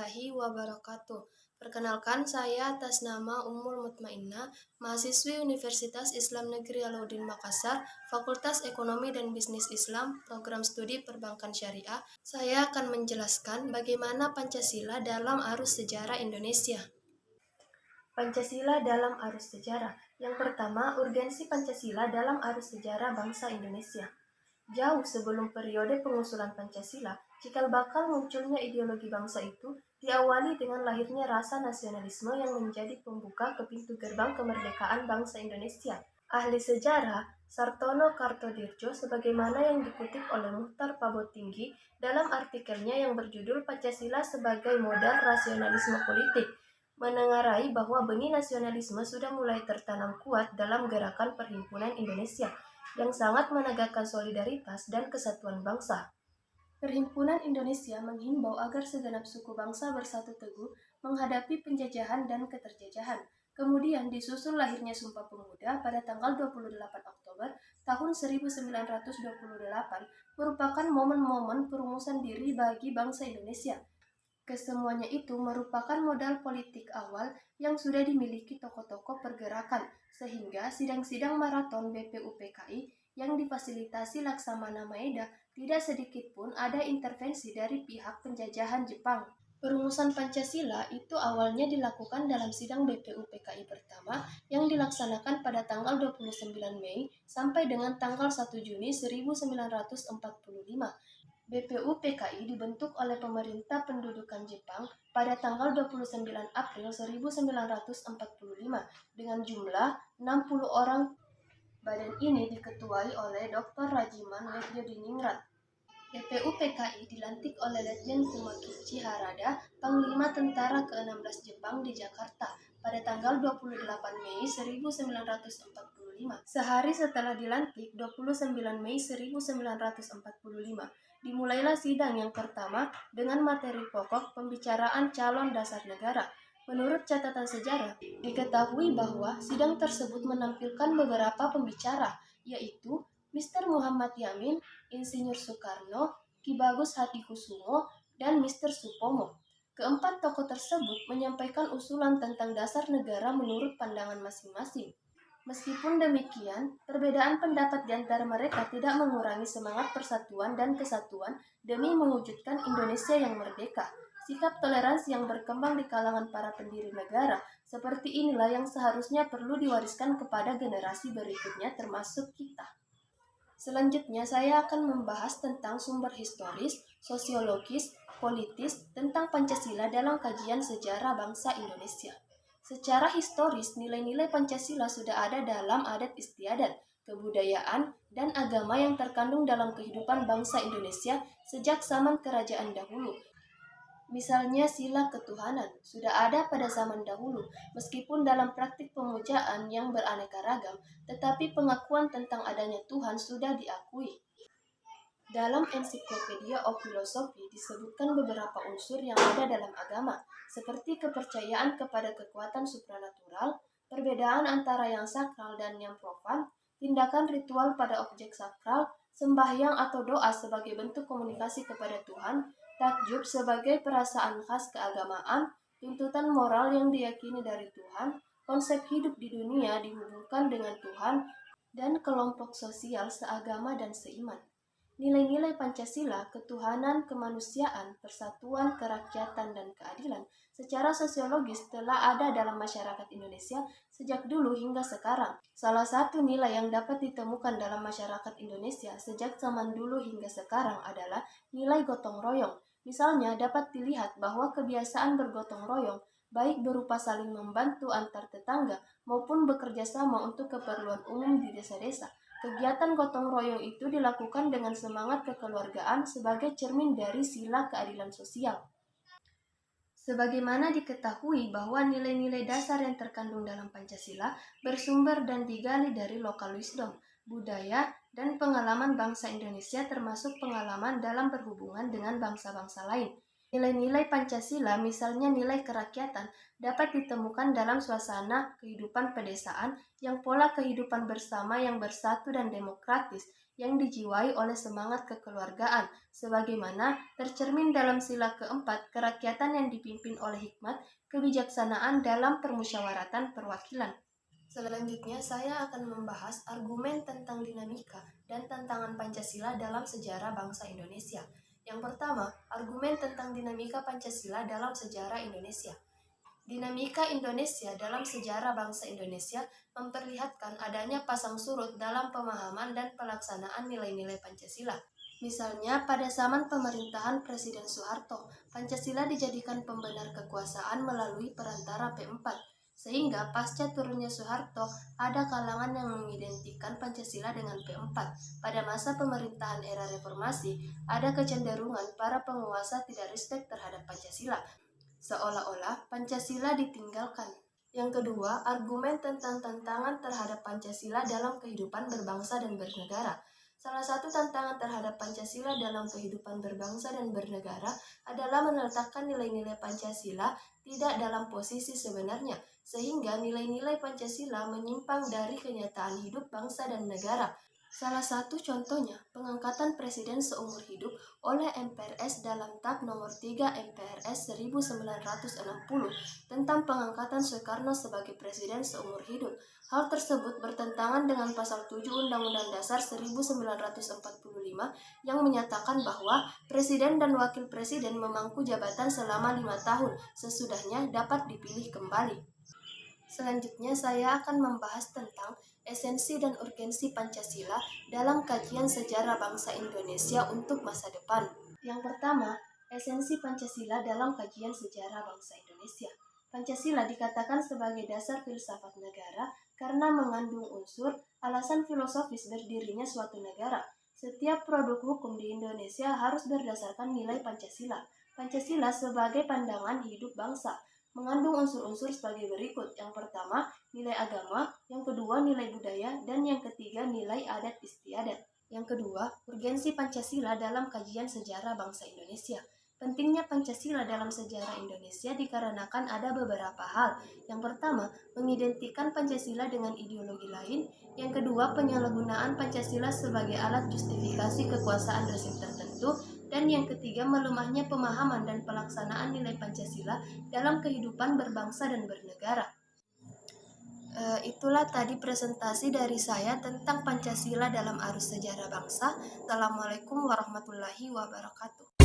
warahmatullahi wabarakatuh. Perkenalkan, saya atas nama Ummul Mutmainnah, mahasiswi Universitas Islam Negeri Alauddin Makassar, Fakultas Ekonomi dan Bisnis Islam, Program Studi Perbankan Syariah. Saya akan menjelaskan bagaimana Pancasila dalam arus sejarah Indonesia. Pancasila dalam arus sejarah. Yang pertama, urgensi Pancasila dalam arus sejarah bangsa Indonesia. Jauh sebelum periode pengusulan Pancasila, cikal bakal munculnya ideologi bangsa itu diawali dengan lahirnya rasa nasionalisme yang menjadi pembuka ke pintu gerbang kemerdekaan bangsa Indonesia. Ahli sejarah Sartono Kartodirjo sebagaimana yang dikutip oleh Muhtar Pabotinggi dalam artikelnya yang berjudul Pancasila sebagai Modal Rasionalisme Politik, menengarai bahwa benih nasionalisme sudah mulai tertanam kuat dalam gerakan Perhimpunan Indonesia yang sangat menegakkan solidaritas dan kesatuan bangsa. Perhimpunan Indonesia menghimbau agar segenap suku bangsa bersatu teguh menghadapi penjajahan dan keterjajahan. Kemudian disusul lahirnya Sumpah Pemuda pada tanggal 28 Oktober tahun 1928 merupakan momen-momen perumusan diri bagi bangsa Indonesia. Kesemuanya itu merupakan modal politik awal yang sudah dimiliki tokoh-tokoh pergerakan, sehingga sidang-sidang maraton BPUPKI yang difasilitasi Laksamana Maeda tidak sedikit pun ada intervensi dari pihak penjajahan Jepang. Perumusan Pancasila itu awalnya dilakukan dalam sidang BPUPKI pertama yang dilaksanakan pada tanggal 29 Mei sampai dengan tanggal 1 Juni 1945. BPUPKI dibentuk oleh pemerintah pendudukan Jepang pada tanggal 29 April 1945 dengan jumlah 60 orang. Badan ini diketuai oleh Dr. Rajiman Wedjodiningrat. BPUPKI dilantik oleh Letjen Kumakichi Harada, Panglima Tentara ke-16 Jepang di Jakarta pada tanggal 28 Mei 1945. Sehari setelah dilantik, 29 Mei 1945, dimulailah sidang yang pertama dengan materi pokok pembicaraan calon dasar negara. Menurut catatan sejarah, diketahui bahwa sidang tersebut menampilkan beberapa pembicara, yaitu Mr. Muhammad Yamin, Insinyur Soekarno, Ki Bagus Hadikusumo, dan Mr. Supomo. Keempat tokoh tersebut menyampaikan usulan tentang dasar negara menurut pandangan masing-masing. Meskipun demikian, perbedaan pendapat di antara mereka tidak mengurangi semangat persatuan dan kesatuan demi mewujudkan Indonesia yang merdeka. Sikap toleransi yang berkembang di kalangan para pendiri negara seperti inilah yang seharusnya perlu diwariskan kepada generasi berikutnya termasuk kita. Selanjutnya saya akan membahas tentang sumber historis, sosiologis, politis tentang Pancasila dalam kajian sejarah bangsa Indonesia. Secara historis, nilai-nilai Pancasila sudah ada dalam adat istiadat, kebudayaan, dan agama yang terkandung dalam kehidupan bangsa Indonesia sejak zaman kerajaan dahulu. Misalnya sila ketuhanan sudah ada pada zaman dahulu, meskipun dalam praktik pemujaan yang beraneka ragam, tetapi pengakuan tentang adanya Tuhan sudah diakui. Dalam Encyclopedia of Philosophy disebutkan beberapa unsur yang ada dalam agama, seperti kepercayaan kepada kekuatan supranatural, perbedaan antara yang sakral dan yang profan, tindakan ritual pada objek sakral, sembahyang atau doa sebagai bentuk komunikasi kepada Tuhan, takjub sebagai perasaan khas keagamaan, tuntutan moral yang diyakini dari Tuhan, konsep hidup di dunia dihubungkan dengan Tuhan, dan kelompok sosial seagama dan seiman. Nilai-nilai Pancasila, ketuhanan, kemanusiaan, persatuan, kerakyatan, dan keadilan secara sosiologis telah ada dalam masyarakat Indonesia sejak dulu hingga sekarang. Salah satu nilai yang dapat ditemukan dalam masyarakat Indonesia sejak zaman dulu hingga sekarang adalah nilai gotong royong. Misalnya dapat dilihat bahwa kebiasaan bergotong royong baik berupa saling membantu antar tetangga maupun bekerja sama untuk keperluan umum di desa-desa. Kegiatan gotong royong itu dilakukan dengan semangat kekeluargaan sebagai cermin dari sila keadilan sosial. Sebagaimana diketahui bahwa nilai-nilai dasar yang terkandung dalam Pancasila bersumber dan digali dari lokal wisdom, budaya, dan pengalaman bangsa Indonesia termasuk pengalaman dalam berhubungan dengan bangsa-bangsa lain. Nilai-nilai Pancasila, misalnya nilai kerakyatan, dapat ditemukan dalam suasana kehidupan pedesaan yang pola kehidupan bersama yang bersatu dan demokratis, yang dijiwai oleh semangat kekeluargaan, sebagaimana tercermin dalam sila keempat kerakyatan yang dipimpin oleh hikmat kebijaksanaan dalam permusyawaratan perwakilan. Selanjutnya, saya akan membahas argumen tentang dinamika dan tantangan Pancasila dalam sejarah bangsa Indonesia. Yang pertama, argumen tentang dinamika Pancasila dalam sejarah Indonesia. Dinamika Indonesia dalam sejarah bangsa Indonesia memperlihatkan adanya pasang surut dalam pemahaman dan pelaksanaan nilai-nilai Pancasila. Misalnya, pada zaman pemerintahan Presiden Soeharto, Pancasila dijadikan pembenar kekuasaan melalui perantara P4, sehingga pasca turunnya Soeharto, ada kalangan yang mengidentikan Pancasila dengan P4. Pada masa pemerintahan era reformasi, ada kecenderungan para penguasa tidak respek terhadap Pancasila, seolah-olah Pancasila ditinggalkan. Yang kedua, argumen tentang tantangan terhadap Pancasila dalam kehidupan berbangsa dan bernegara. Salah satu tantangan terhadap Pancasila dalam kehidupan berbangsa dan bernegara adalah meletakkan nilai-nilai Pancasila tidak dalam posisi sebenarnya, sehingga nilai-nilai Pancasila menyimpang dari kenyataan hidup bangsa dan negara. Salah satu contohnya, pengangkatan presiden seumur hidup oleh MPRS dalam TAP nomor 3 MPRS 1960 tentang pengangkatan Soekarno sebagai presiden seumur hidup. Hal tersebut bertentangan dengan pasal 7 Undang-Undang Dasar 1945 yang menyatakan bahwa presiden dan wakil presiden memangku jabatan selama 5 tahun, sesudahnya dapat dipilih kembali. Selanjutnya, saya akan membahas tentang esensi dan urgensi Pancasila dalam kajian sejarah bangsa Indonesia untuk masa depan. Yang pertama, esensi Pancasila dalam kajian sejarah bangsa Indonesia. Pancasila dikatakan sebagai dasar filsafat negara karena mengandung unsur alasan filosofis berdirinya suatu negara. Setiap produk hukum di Indonesia harus berdasarkan nilai Pancasila. Pancasila sebagai pandangan hidup bangsa mengandung unsur-unsur sebagai berikut. Yang pertama, nilai agama, yang kedua, nilai budaya, dan yang ketiga, nilai adat istiadat. Yang kedua, urgensi Pancasila dalam kajian sejarah bangsa Indonesia. Pentingnya Pancasila dalam sejarah Indonesia dikarenakan ada beberapa hal. Yang pertama, mengidentikan Pancasila dengan ideologi lain. Yang kedua, penyalahgunaan Pancasila sebagai alat justifikasi kekuasaan rezim tertentu. Dan yang ketiga, melemahnya pemahaman dan pelaksanaan nilai Pancasila dalam kehidupan berbangsa dan bernegara. Itulah tadi presentasi dari saya tentang Pancasila dalam arus sejarah bangsa. Assalamualaikum warahmatullahi wabarakatuh.